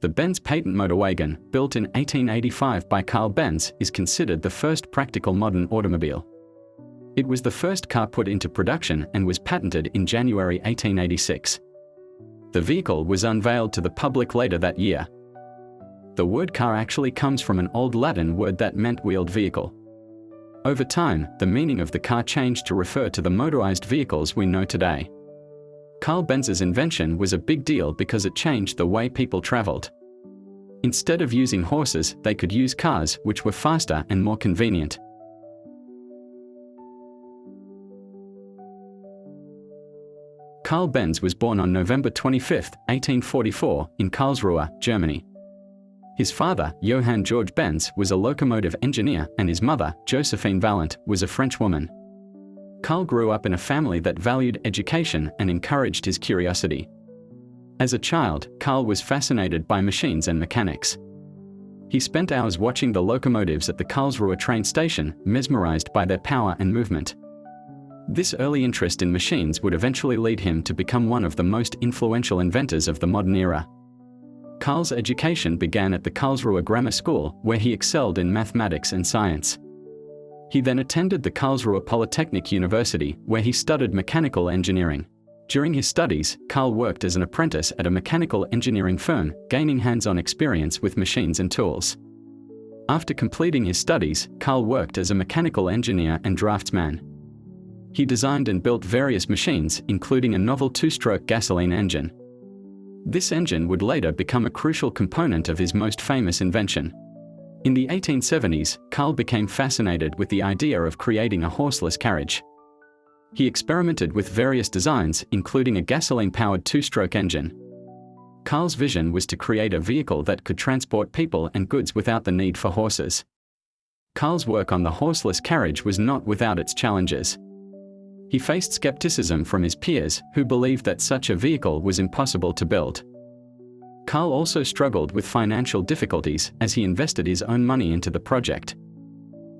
The Benz patent motor wagon, built in 1885 by Carl Benz, is considered the first practical modern automobile. It was the first car put into production and was patented in January 1886. The vehicle was unveiled to the public later that year. The word car actually comes from an Old Latin word that meant wheeled vehicle. Over time, the meaning of the car changed to refer to the motorized vehicles we know today. Carl Benz's invention was a big deal because it changed the way people traveled. Instead of using horses, they could use cars, which were faster and more convenient. Carl Benz was born on November 25, 1844, in Karlsruhe, Germany. His father, Johann George Benz, was a locomotive engineer, and his mother, Josephine Vallant, was a French woman. Carl grew up in a family that valued education and encouraged his curiosity. As a child, Carl was fascinated by machines and mechanics. He spent hours watching the locomotives at the Karlsruhe train station, mesmerized by their power and movement. This early interest in machines would eventually lead him to become one of the most influential inventors of the modern era. Carl's education began at the Karlsruhe Grammar School, where he excelled in mathematics and science. He then attended the Karlsruhe Polytechnic University, where he studied mechanical engineering. During his studies, Carl worked as an apprentice at a mechanical engineering firm, gaining hands-on experience with machines and tools. After completing his studies, Carl worked as a mechanical engineer and draftsman. He designed and built various machines, including a novel two-stroke gasoline engine. This engine would later become a crucial component of his most famous invention. In the 1870s, Carl became fascinated with the idea of creating a horseless carriage. He experimented with various designs, including a gasoline-powered two-stroke engine. Carl's vision was to create a vehicle that could transport people and goods without the need for horses. Carl's work on the horseless carriage was not without its challenges. He faced skepticism from his peers, who believed that such a vehicle was impossible to build. Carl also struggled with financial difficulties as he invested his own money into the project.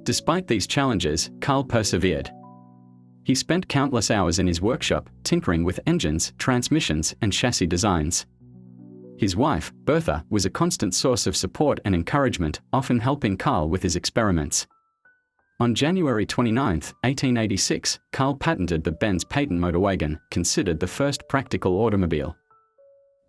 Despite these challenges, Carl persevered. He spent countless hours in his workshop, tinkering with engines, transmissions, and chassis designs. His wife, Bertha, was a constant source of support and encouragement, often helping Carl with his experiments. On January 29, 1886, Carl patented the Benz patent motor wagon, considered the first practical automobile.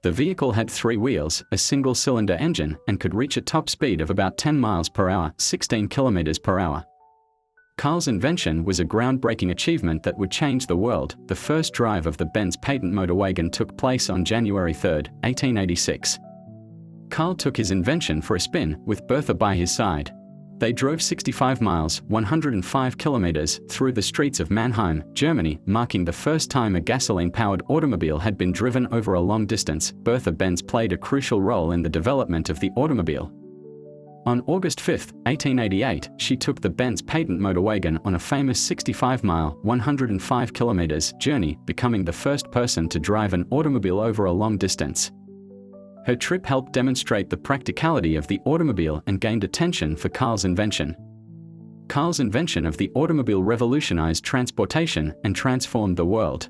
The vehicle had 3 wheels, a single-cylinder engine, and could reach a top speed of about 10 miles per hour, 16 kilometers per hour. Carl's invention was a groundbreaking achievement that would change the world. The first drive of the Benz patent motor wagon took place on January 3, 1886. Carl took his invention for a spin, with Bertha by his side. They drove 65 miles, 105 kilometers, through the streets of Mannheim, Germany, marking the first time a gasoline-powered automobile had been driven over a long distance. Bertha Benz played a crucial role in the development of the automobile. On August 5, 1888, she took the Benz patent motor wagon on a famous 65-mile, 105 kilometers journey, becoming the first person to drive an automobile over a long distance. Her trip helped demonstrate the practicality of the automobile and gained attention for Carl's invention. Carl's invention of the automobile revolutionized transportation and transformed the world.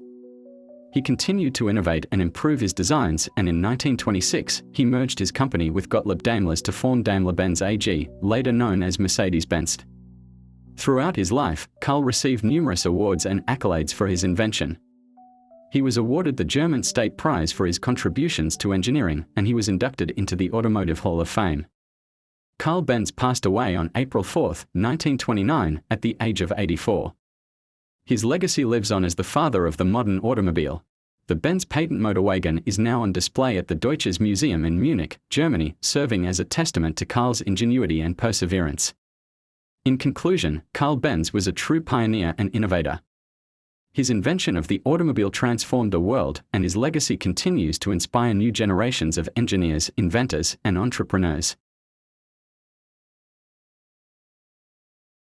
He continued to innovate and improve his designs, and in 1926, he merged his company with Gottlieb Daimler's to form Daimler-Benz AG, later known as Mercedes-Benz. Throughout his life, Carl received numerous awards and accolades for his invention. He was awarded the German State Prize for his contributions to engineering, and he was inducted into the Automotive Hall of Fame. Carl Benz passed away on April 4, 1929, at the age of 84. His legacy lives on as the father of the modern automobile. The Benz patent motor wagon is now on display at the Deutsches Museum in Munich, Germany, serving as a testament to Carl's ingenuity and perseverance. In conclusion, Carl Benz was a true pioneer and innovator. His invention of the automobile transformed the world, and his legacy continues to inspire new generations of engineers, inventors, and entrepreneurs.